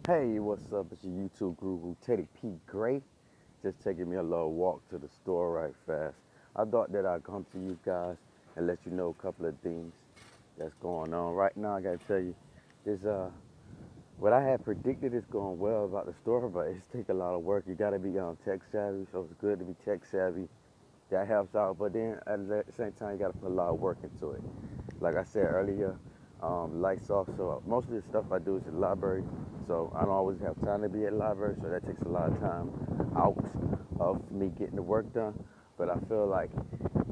Hey, what's up? It's your YouTube guru, Teddy P. Gray. Just taking me a little walk to the store right fast. I thought that I'd come to you guys and let you know a couple of things that's going on. Right now, I gotta tell you, this what I had predicted is going well about the store, but it's take a lot of work. You gotta be tech savvy, so it's good to be tech savvy. That helps out, but then at the same time, you gotta put a lot of work into it. Like I said earlier, lights off. So most of the stuff I do is in the library. So I don't always have time to be at the library. So that takes a lot of time out of me getting the work done. But I feel like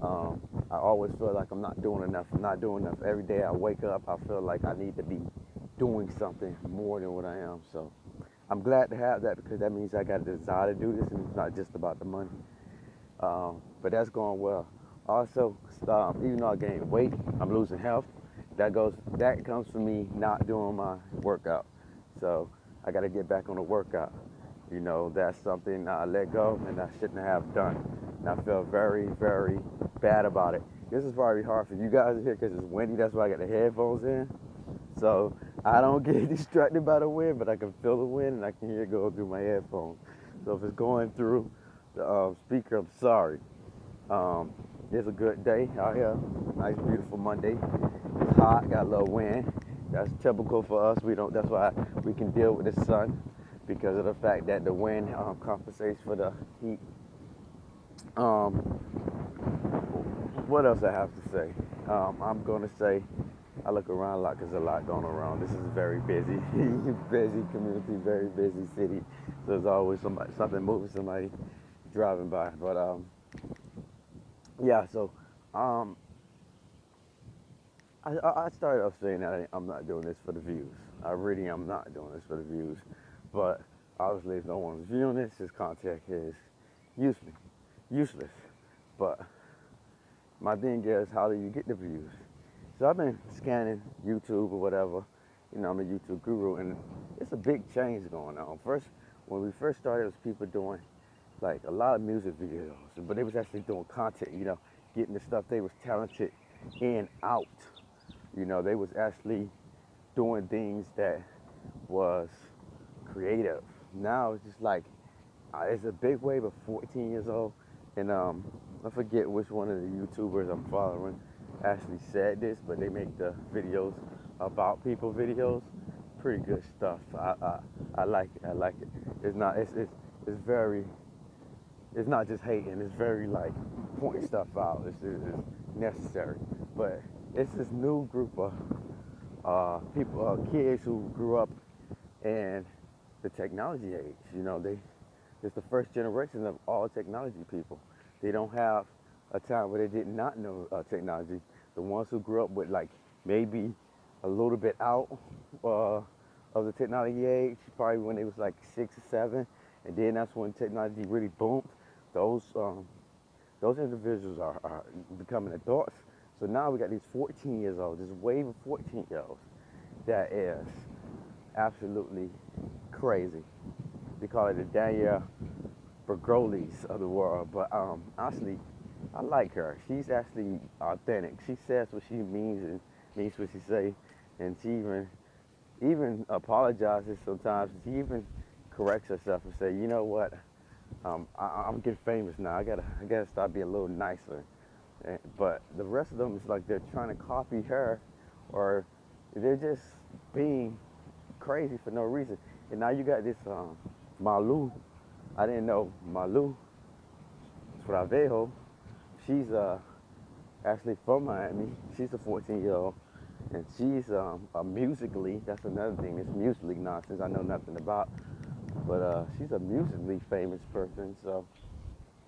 I always feel like I'm not doing enough. I'm not doing enough. Every day I wake up, I feel like I need to be doing something more than what I am. So I'm glad to have that because that means I got a desire to do this, and it's not just about the money. But that's going well. Also, even though I gained weight, I'm losing health. That comes from me not doing my workout. So I got to get back on the workout. That's something I let go and I shouldn't have done. And I feel very, very bad about it. This is probably hard for you guys to hear because it's windy. That's why I got the headphones in. So I don't get distracted by the wind, but I can feel the wind and I can hear it go through my headphones. So if it's going through the speaker, I'm sorry. Um, it's a good day out here. Nice, beautiful Monday. It's hot, got a little wind. That's typical for us. We don't. That's why we can deal with the sun because of the fact that the wind compensates for the heat. Um, what else I have to say? I'm gonna say I look around a lot because there's a lot going around. This is a very busy, busy community, very busy city. So there's always something moving, somebody driving by. But yeah. So um, I started off saying that I'm not doing this for the views. I really am not doing this for the views. But obviously, if no one's viewing this content is useless. Useless. But my thing is, how do you get the views? So I've been scanning YouTube or whatever. I'm a YouTube guru, and it's a big change going on. First, when we first started, it was people doing like a lot of music videos, but they was actually doing content. Getting the stuff they was talented in out. They was actually doing things that was creative. Now it's just like it's a big wave of 14 years old, and I forget which one of the YouTubers I'm following actually said this, but they make the videos about people videos. Pretty good stuff. I like it. I like it. It's very. It's not just hating. It's very like pointing stuff out. It's necessary, but it's this new group of people, kids who grew up in the technology age. It's the first generation of all technology people. They don't have a time where they did not know technology. The ones who grew up with like maybe a little bit out uh, of the technology age, probably when they was like 6 or 7, and then that's when technology really boomed. Those those individuals are becoming adults. So now we got these 14 years old, this wave of 14-year-olds that is absolutely crazy. They call it the Danielle Bergolis of the world, but honestly, I like her. She's actually authentic. She says what she means and means what she say, and she even apologizes sometimes. She even corrects herself and say, you know what, I'm getting famous now. I gotta start being a little nicer. But the rest of them is like they're trying to copy her, or they're just being crazy for no reason. And now you got this Malu. I didn't know Malu Travejo. She's actually from Miami. She's a 14-year-old, and she's a musically. That's another thing. This musically nonsense I know nothing about, but she's a musically famous person. So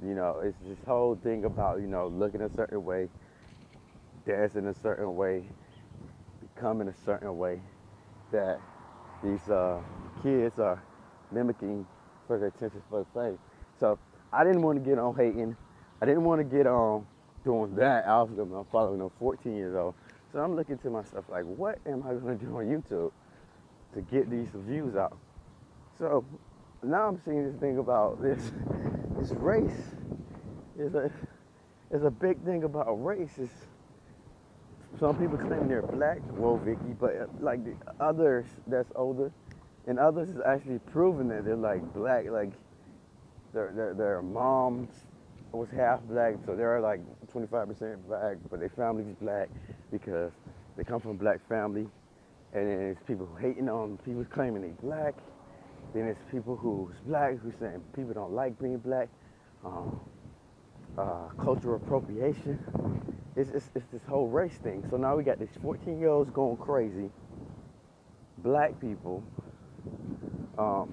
it's this whole thing about looking a certain way, dancing a certain way, becoming a certain way that these kids are mimicking for the attention, for the fame. So I didn't want to get on hating. I didn't want to get on doing that. I'm following a 14 years old. So I'm looking to myself like, what am I going to do on YouTube to get these views out? So now I'm seeing this thing about this race. Is a big thing about race. Some people claim they're black, well, Vicky, but like the others that's older, and others is actually proving that they're like black, like their moms was half black, so they're like 25% black, but their family's black because they come from a black family. And then there's people who hating on people claiming they black. Then there's people who's black who saying people don't like being black. Um, Cultural appropriation. It's this whole race thing. So now we got these 14-year-olds going crazy. Black people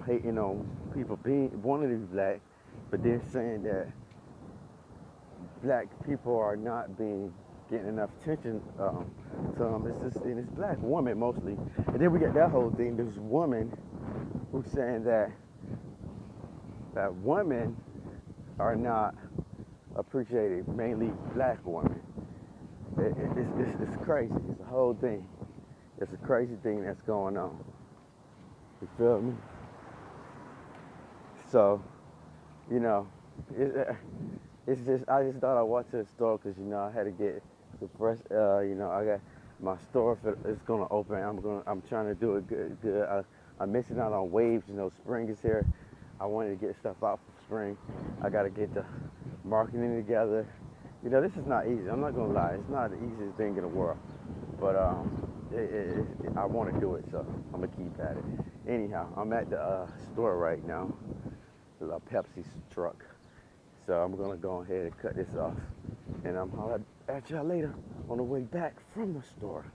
hating on people being wanting to be black, but then saying that black people are not getting enough attention to them. It's black women mostly, and then we got that whole thing. There's women who's saying that women are not appreciated, mainly black women. It's crazy. It's a whole thing. It's a crazy thing that's going on. You feel me? So, you know, it's just I just thought I'd walk to the store because I had to get the fresh. I got my store. It's gonna open. I'm trying to do it good. I'm missing out on waves. Spring is here. I wanted to get stuff out for spring. I got to get the marketing together. This is not easy. I'm not gonna lie. It's not the easiest thing in the world, but I want to do it, so I'm gonna keep at it. Anyhow, I'm at the store right now. The Pepsi truck. So I'm gonna go ahead and cut this off, and I'll at y'all later on the way back from the store.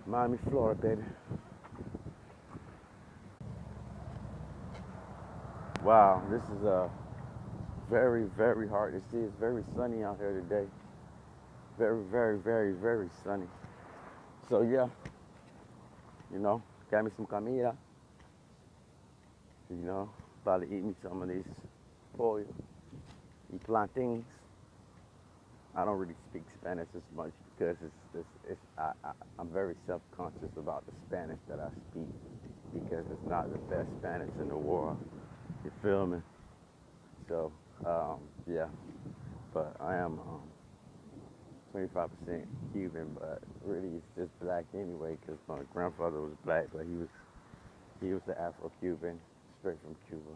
Miami, Florida, baby. Wow, this is very, very hard to see. It's very sunny out here today. Very, very, very, very sunny. So yeah, got me some comida. About to eat me some of these pollo y plantains. I don't really speak Spanish as much because I'm very self-conscious about the Spanish that I speak because it's not the best Spanish in the world. You feel me? So, yeah. But I am 25% Cuban, but really it's just black anyway because my grandfather was black, but he was the Afro-Cuban, straight from Cuba.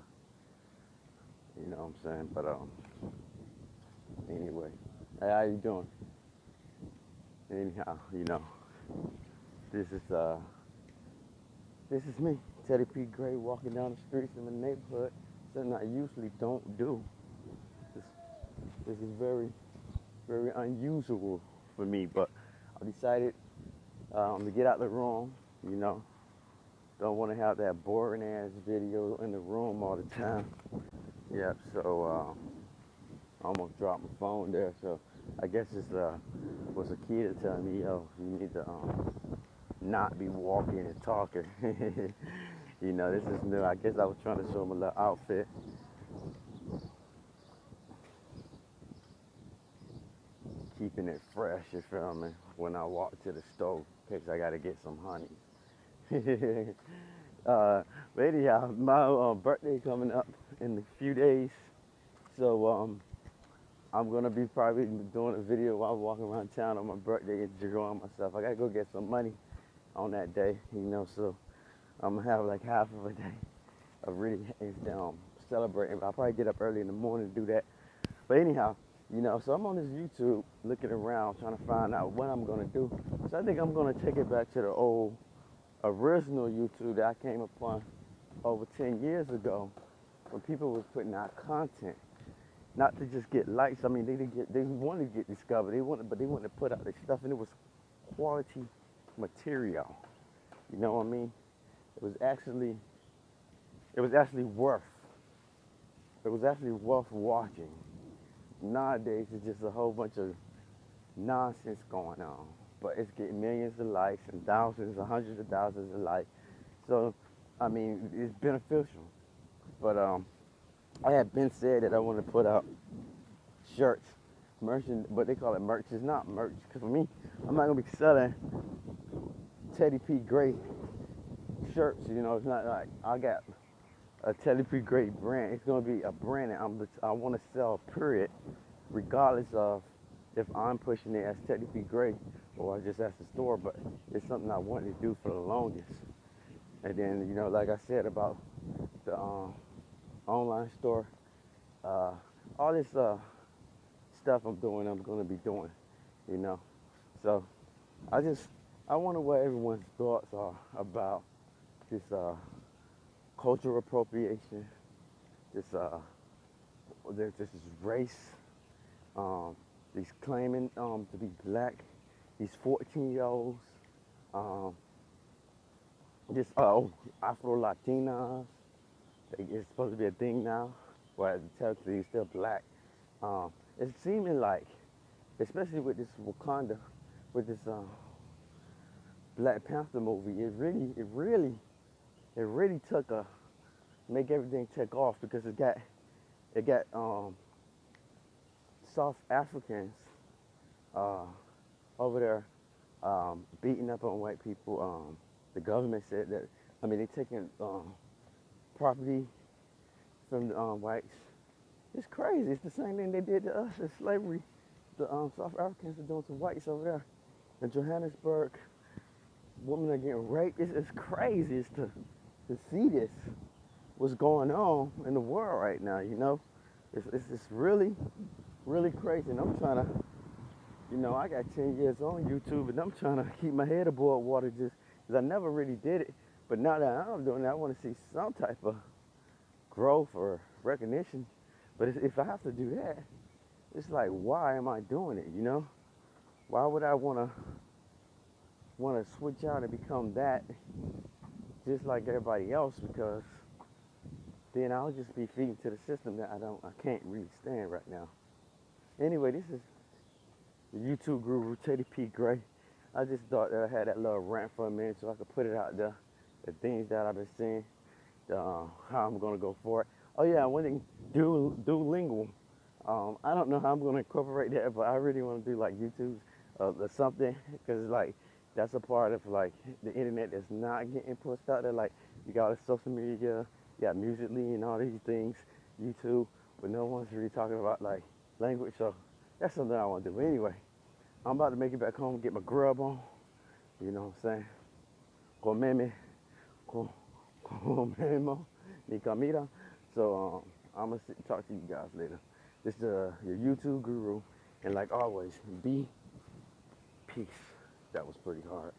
You know what I'm saying? But anyway, hey, how you doing? Anyhow, this is me, Teddy P. Gray, walking down the streets in the neighborhood. Something I usually don't do. This is very, very unusual for me, but I decided to get out the room. Don't want to have that boring ass video in the room all the time. Yep. So I almost dropped my phone there. So I guess this was a key to tell me, yo, you need to not be walking and talking. This is new. I guess I was trying to show him a little outfit. Keeping it fresh, you feel me? When I walk to the stove, because I got to get some honey. But anyhow, my birthday coming up in a few days. So I'm going to be probably doing a video while walking around town on my birthday, enjoying myself. I got to go get some money on that day, so I'm going to have like half of a day of really celebrating. I'll probably get up early in the morning to do that. But anyhow, so I'm on this YouTube looking around trying to find out what I'm going to do. So I think I'm going to take it back to the old original YouTube that I came upon over 10 years ago when people was putting out content. Not to just get likes. I mean, they wanted to get discovered. But they wanted to put out their stuff, and it was quality material. You know what I mean? It was actually worth. It was actually worth watching. Nowadays, it's just a whole bunch of nonsense going on. But it's getting millions of likes and thousands, hundreds of thousands of likes. So, I mean, it's beneficial. But I had been said that I want to put out shirts, merch, but they call it merch. It's not merch, because for me, I'm not going to be selling Teddy P. Gray shirts. It's not like I got a Teddy P. Gray brand. It's going to be a brand that I want to sell, period, regardless of if I'm pushing it as Teddy P. Gray or just as the store. But it's something I wanted to do for the longest. And then, like I said about the online store, uh, all this stuff I'm doing, I'm gonna be doing, you know. So I wonder what everyone's thoughts are about this cultural appropriation, this this race, um, these claiming to be black, these 14-year-olds, um, this Afro Latinas. It's supposed to be a thing now, where technically you're still black. It's seeming like, especially with this Wakanda, with this Black Panther movie, it really took a make everything take off because it got South Africans uh, over there beating up on white people. The government said that, I mean, they taking property from the whites. It's crazy. It's the same thing they did to us in slavery. The South Africans are doing to whites over there in Johannesburg. Women are getting raped. It's crazy. To see this, what's going on in the world right now. It's really really crazy. And I'm trying to, I got 10 years on YouTube, and I'm trying to keep my head above water just because I never really did it. But now that I'm doing it, I want to see some type of growth or recognition. But if I have to do that, it's like, why am I doing it? Why would I want to switch out and become that just like everybody else? Because then I'll just be feeding to the system that I can't really stand right now. Anyway, this is the YouTube guru Teddy P. Gray. I just thought that I had that little rant for a minute so I could put it out there. The things that I've been seeing, how I'm gonna go for it. Oh yeah, one thing, Duolingo. I don't know how I'm gonna incorporate that, but I really want to do like YouTube or something, because like that's a part of like the internet that's not getting pushed out there. Like you got social media, you got Musical.ly and all these things, YouTube, but no one's really talking about like language. So that's something I want to do. But anyway, I'm about to make it back home, get my grub on. You know what I'm saying? Comeme, comemo, mi comida. So I'm gonna talk to you guys later. This is your YouTube guru, and like always, be peace. That was pretty hard.